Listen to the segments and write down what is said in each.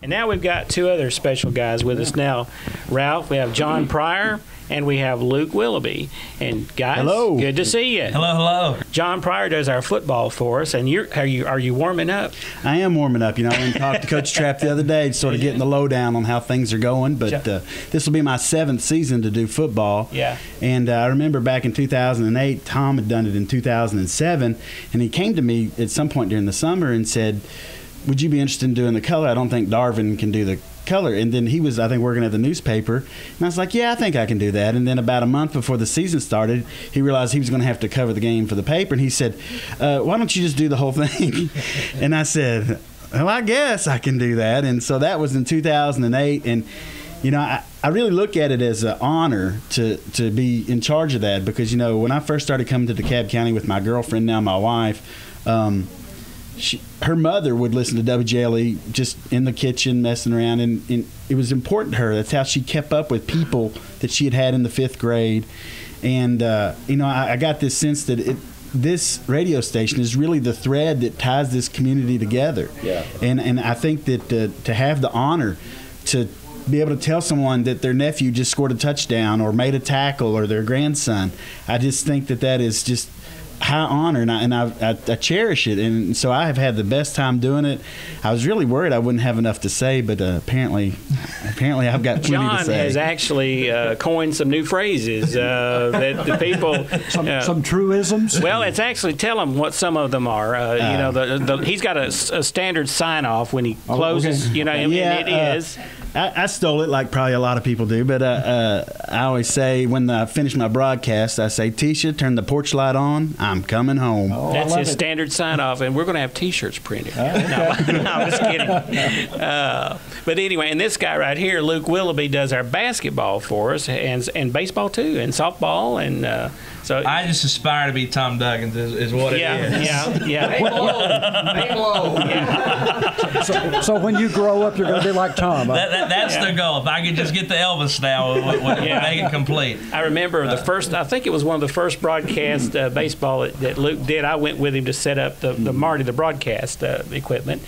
And now we've got two other special guys with us now. Ralph, we have JohnPryor, and we have Luke Willoughby. And guys, hello. Good to see you. Hello, hello. JohnPryor does our football for us, and are you warming up? I am warming up. You know, I went and talked to Coach Trapp the other day, sort of getting the lowdown on how things are going. But this will be my 7th season to do football. Yeah. And I remember back in 2008, Tom had done it in 2007, and he came to me at some point during the summer and said, "Would you be interested in doing the color? I don't think Darvin can do the color." And then he was, I think, working at the newspaper. And I was like, yeah, I think I can do that. And then about a month before the season started, he realized he was going to have to cover the game for the paper. And he said, why don't you just do the whole thing? And I said, well, I guess I can do that. And so that was in 2008. And, you know, I really look at it as an honor to be in charge of that because, you know, when I first started coming to DeKalb County with my girlfriend, now my wife, her mother would listen to WJLE just in the kitchen messing around, and it was important to her. That's how she kept up with people that she had in the 5th grade. And, you know, I got this sense that this radio station is really the thread that ties this community together. Yeah. And I think that to have the honor to be able to tell someone that their nephew just scored a touchdown or made a tackle or their grandson, I just think that is just high honor, and I cherish it, and so I have had the best time doing it. I was really worried I wouldn't have enough to say, but apparently I've got plenty John to say. has actually coined some new phrases that the people some truisms. Well, it's actually tell them what some of them are. You know, he's got a standard sign off when he closes. Okay. You know, and it is. I stole it like probably a lot of people do, but I always say when I finish my broadcast, I say, Tisha, turn the porch light on. I'm coming home. Oh, that's his standard sign-off, and we're going to have T-shirts printed. Oh, okay. No, I'm just kidding. But anyway, and this guy right here, Luke Willoughby, does our basketball for us, and baseball too, and softball, and so I just aspire to be Tom Duggins, is what it is. Yeah. Hang low. Yeah. So when you grow up, you're going to be like Tom. That's the goal. If I could just get the Elvis now, make it complete. I remember the first, I think it was one of the first broadcast baseball that Luke did. I went with him to set up the broadcast equipment.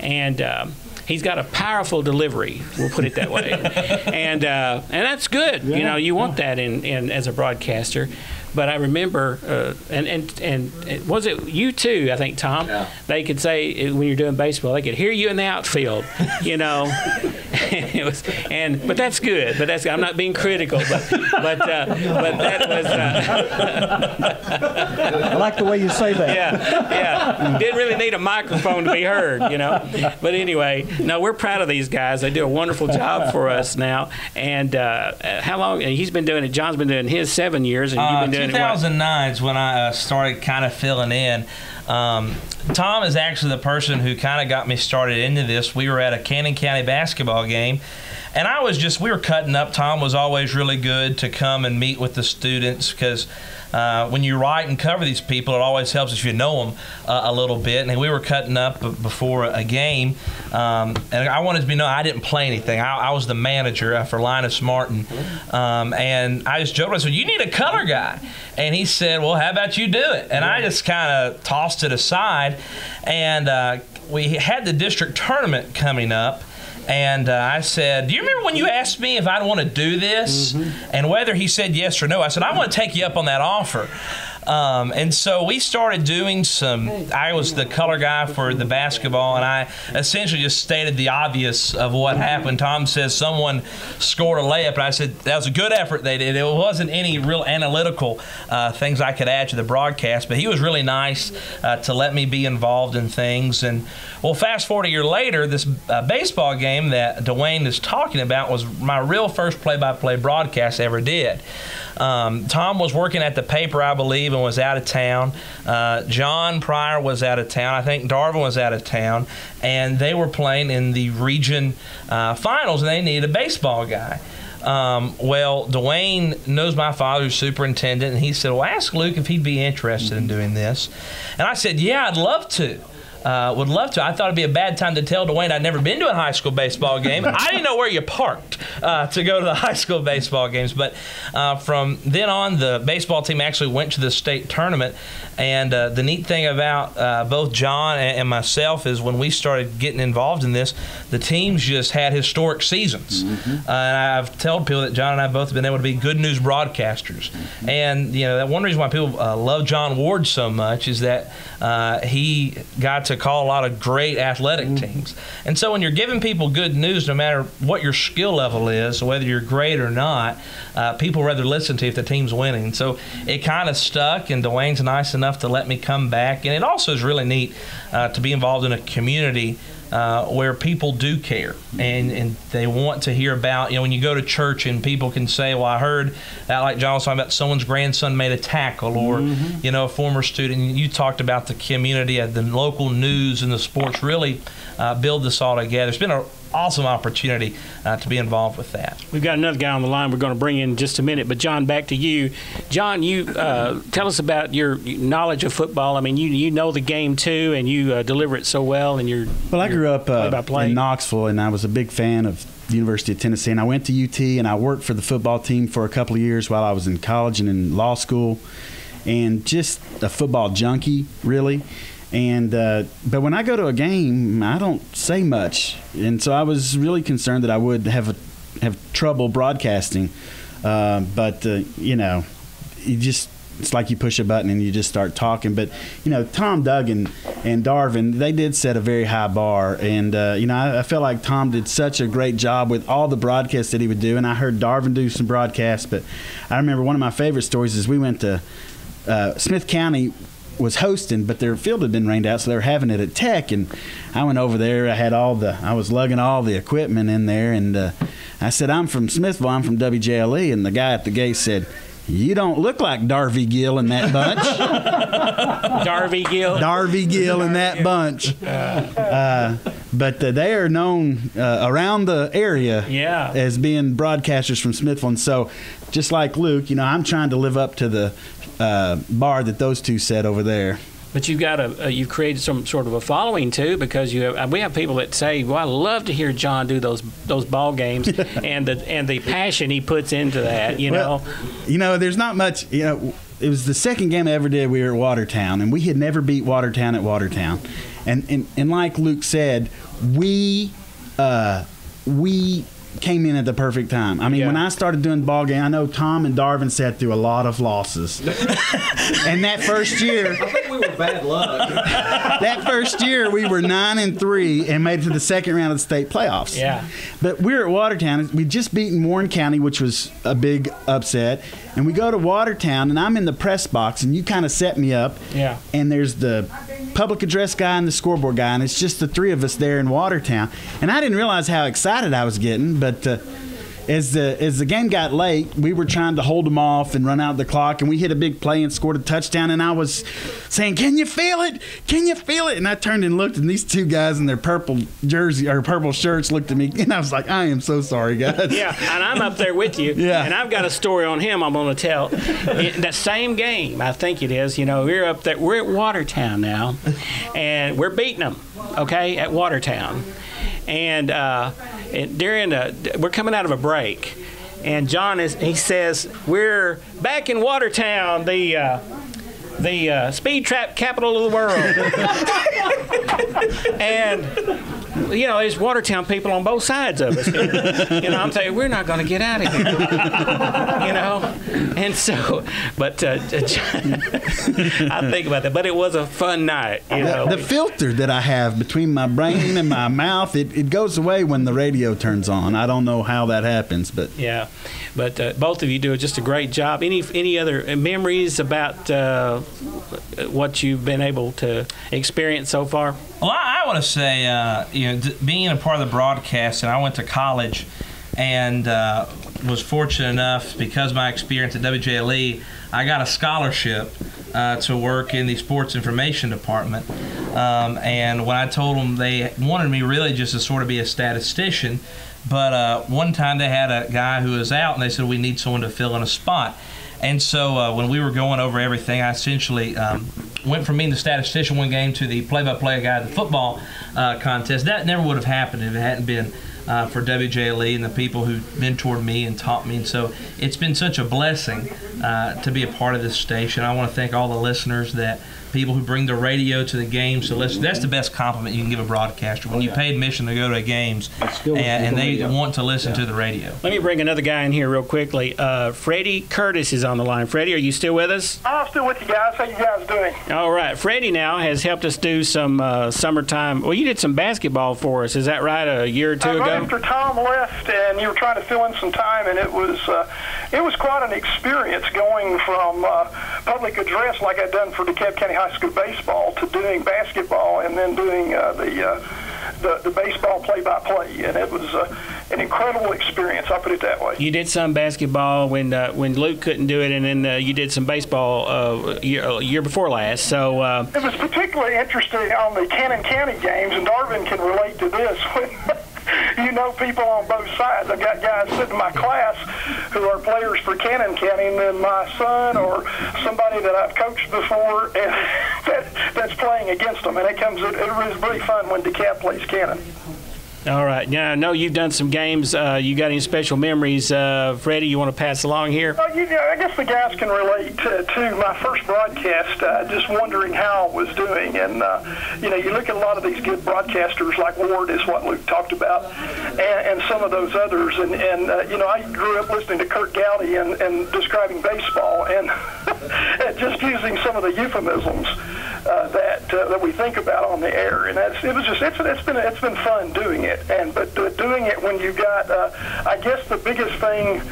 And he's got a powerful delivery, we'll put it that way. and that's good. Yeah. You know, you want that in as a broadcaster. But I remember, and was it you too, I think, Tom? Yeah. They could say, when you're doing baseball, they could hear you in the outfield, you know. But that's good. I'm not being critical, but that was. I like the way you say that. Yeah. Didn't really need a microphone to be heard, you know. But anyway, no, we're proud of these guys. They do a wonderful job for us now. And how long? He's been doing it. John's been doing his 7 years, and you've been doing 2009 is when I started kind of filling in. Tom is actually the person who kind of got me started into this. We were at a Cannon County basketball game, and we were cutting up. Tom was always really good to come and meet with the students because when you write and cover these people, it always helps if you know them a little bit. And we were cutting up before a game, and I wanted to be known I didn't play anything. I was the manager for Linus Martin, and I just joked. I said, "You need a color guy," and he said, "Well, how about you do it?" And I just kind of tossed it aside, and we had the district tournament coming up. And I said, "Do you remember when you asked me if I'd want to do this?" And whether he said yes or no, I said, "I want to take you up on that offer." And so we started doing I was the color guy for the basketball, and I essentially just stated the obvious of what happened. Tom says someone scored a layup, and I said, that was a good effort they did. It wasn't any real analytical things I could add to the broadcast, but he was really nice to let me be involved in things. And well, fast forward a year later, this baseball game that Dwayne is talking about was my real first play-by-play broadcast I ever did. Tom was working at the paper, I believe, and was out of town. JohnPryor was out of town. I think Darvin was out of town. And they were playing in the region finals, and they needed a baseball guy. Well, Dwayne knows my father, who's superintendent, and he said, well, ask Luke if he'd be interested in doing this. And I said, yeah, I'd love to. would love to. I thought it'd be a bad time to tell Dwayne I'd never been to a high school baseball game. I didn't know where you parked to go to the high school baseball games. But from then on, the baseball team actually went to the state tournament. And the neat thing about both John and myself is when we started getting involved in this, the teams just had historic seasons. And I've told people that John and I both have been able to be good news broadcasters. And that one reason why people love John Ward so much is that he got to call a lot of great athletic teams. And so when you're giving people good news, no matter what your skill level is, whether you're great or not, people rather listen to you if the team's winning. So it kind of stuck, and Dwayne's nice enough to let me come back. And it also is really neat to be involved in a community where people do care and they want to hear about, when you go to church and people can say, well, I heard that, like John was talking about, someone's grandson made a tackle, or, a former student. You talked about the community, the local news and the sports really build this all together. It's been an awesome opportunity to be involved with that. We've got another guy on the line we're going to bring in just a minute, but John, back to you. John, you tell us about your knowledge of football. I mean, you know the game too, and you deliver it so well. And I grew up in Knoxville, and I was a big fan of the University of Tennessee. And I went to UT, and I worked for the football team for a couple of years while I was in college and in law school, and just a football junkie, really. And but when I go to a game, I don't say much, and so I was really concerned that I would have trouble broadcasting. But it's like you push a button and you just start talking. But Tom, Doug, and Darvin, they did set a very high bar, and I felt like Tom did such a great job with all the broadcasts that he would do, and I heard Darvin do some broadcasts. But I remember one of my favorite stories is we went to Smith County. Was hosting, but their field had been rained out, so they were having it at Tech, and I went over there. I was lugging all the equipment in there, and I said, I'm from Smithville, I'm from WJLE, and the guy at the gate said, you don't look like Darby Gill in that bunch. Darby Gill? Darby Gill in that bunch. But they are known around the area as being broadcasters from Smithville, and so just like Luke, I'm trying to live up to the bar that those two set over there. But you've created some sort of a following too, because we have people that say, "Well, I love to hear John do those ball games," and the passion he puts into that. There's not much. It was the second game I ever did. We were at Watertown, and we had never beat Watertown at Watertown, and like Luke said, we came in at the perfect time. I mean, when I started doing ball game, I know Tom and Darvin sat through a lot of losses. And that first year, I think we were bad luck. That first year, we were 9-3 and made it to the second round of the state playoffs. Yeah. But we were at Watertown. We'd just beaten Warren County, which was a big upset. And we go to Watertown, and I'm in the press box, and you kind of set me up. Yeah. And there's the public address guy and the scoreboard guy, and it's just the three of us there in Watertown. And I didn't realize how excited I was getting, but as the game got late, we were trying to hold them off and run out the clock, and we hit a big play and scored a touchdown, and I was saying, "Can you feel it? Can you feel it?" And I turned and looked, and these two guys in their purple jersey or purple shirts looked at me, and I was like, "I am so sorry, guys." Yeah, and I'm up there with you. Yeah. And I've got a story on him I'm going to tell. In that same game, I think it is, we're up there. We're at Watertown now, and we're beating them, at Watertown. And we're coming out of a break, and John he says, "We're back in Watertown, the speed trap capital of the world." And there's Watertown people on both sides of us. I'm saying, we're not going to get out of here. And so, but I think about that. But it was a fun night. The filter that I have between my brain and my mouth, it goes away when the radio turns on. I don't know how that happens, but yeah. But both of you do just a great job. Any other memories about what you've been able to experience so far? Well, I want to say, being a part of the broadcast, and I went to college and was fortunate enough, because of my experience at WJLE, I got a scholarship to work in the sports information department. And when I told them, they wanted me really just to sort of be a statistician. But one time they had a guy who was out, and they said, we need someone to fill in a spot. And so when we were going over everything, I essentially went from being the statistician one game to the play-by-play guy at the football contest. That never would have happened if it hadn't been for WJLE and the people who mentored me and taught me. And so it's been such a blessing to be a part of this station. I want to thank all the listeners, that people who bring the radio to the games. So that's the best compliment you can give a broadcaster, when you pay admission to go to games and they want to listen to the radio. Let me bring another guy in here real quickly. Freddie Curtis is on the line. Freddie, are you still with us? I'm still with you guys. How you guys doing? All right. Freddie now has helped us do some summertime. Well, you did some basketball for us. Is that right? A year or two ago? Right after Tom left, and you were trying to fill in some time, and it was quite an experience going from public address like I'd done for DeKalb County High School baseball to doing basketball, and then doing the baseball play-by-play, and it was an incredible experience. I'll put it that way. You did some basketball when Luke couldn't do it, and then you did some baseball year before last. So it was particularly interesting on the Cannon County games, and Darvin can relate to this. You know, people on both sides. I've got guys sitting in my class who are players for Cannon County, and then my son or somebody that I've coached before, and that's playing against them. And it was really fun when DeKalb plays Cannon. All right. Now, I know you've done some games. You got any special memories, Freddie, you want to pass along here? I guess the guys can relate to my first broadcast, just wondering how I was doing. And, you look at a lot of these good broadcasters, like Ward is what Luke talked about, and some of those others. And I grew up listening to Kurt Gowdy and describing baseball, and just using some of the euphemisms that we think about on the air. And it's been fun doing it. But doing it when you got, I guess the biggest thing,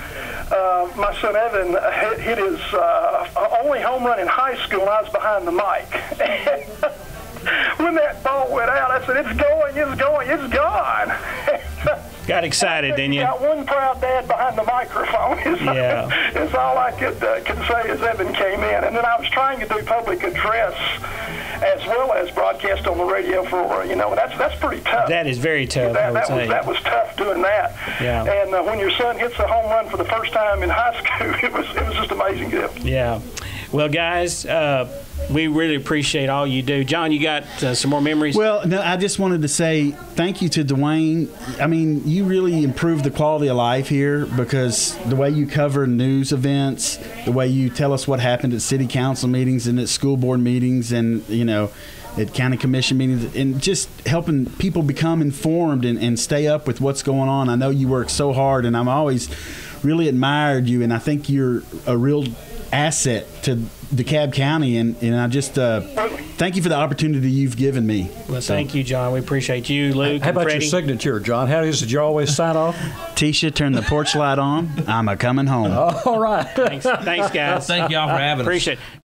my son Evan hit his only home run in high school, and I was behind the mic. When that ball went out, I said, it's gone. Got excited, didn't you? Got one proud dad behind the microphone. It's all I could say as Evan came in. And then I was trying to do public address as well as broadcast on the radio for, that's pretty tough. That is very tough, that was tough doing that. Yeah. And when your son hits a home run for the first time in high school, it was just amazing. Yeah. Well, guys, we really appreciate all you do. John, you got some more memories? Well, no, I just wanted to say thank you to Dwayne. I mean, you really improved the quality of life here, because the way you cover news events, the way you tell us what happened at city council meetings and at school board meetings, and, at county commission meetings, and just helping people become informed and stay up with what's going on. I know you work so hard, and I've always really admired you, and I think you're a real asset to DeKalb County, and I just thank you for the opportunity you've given me. Well, thank you, John. We appreciate you, Luke. How about Freddie? your signature, John? How did you always sign off? Tisha, turn the porch light on. I'm a coming home. All right. Thanks, guys. Thank y'all for having us. Appreciate it.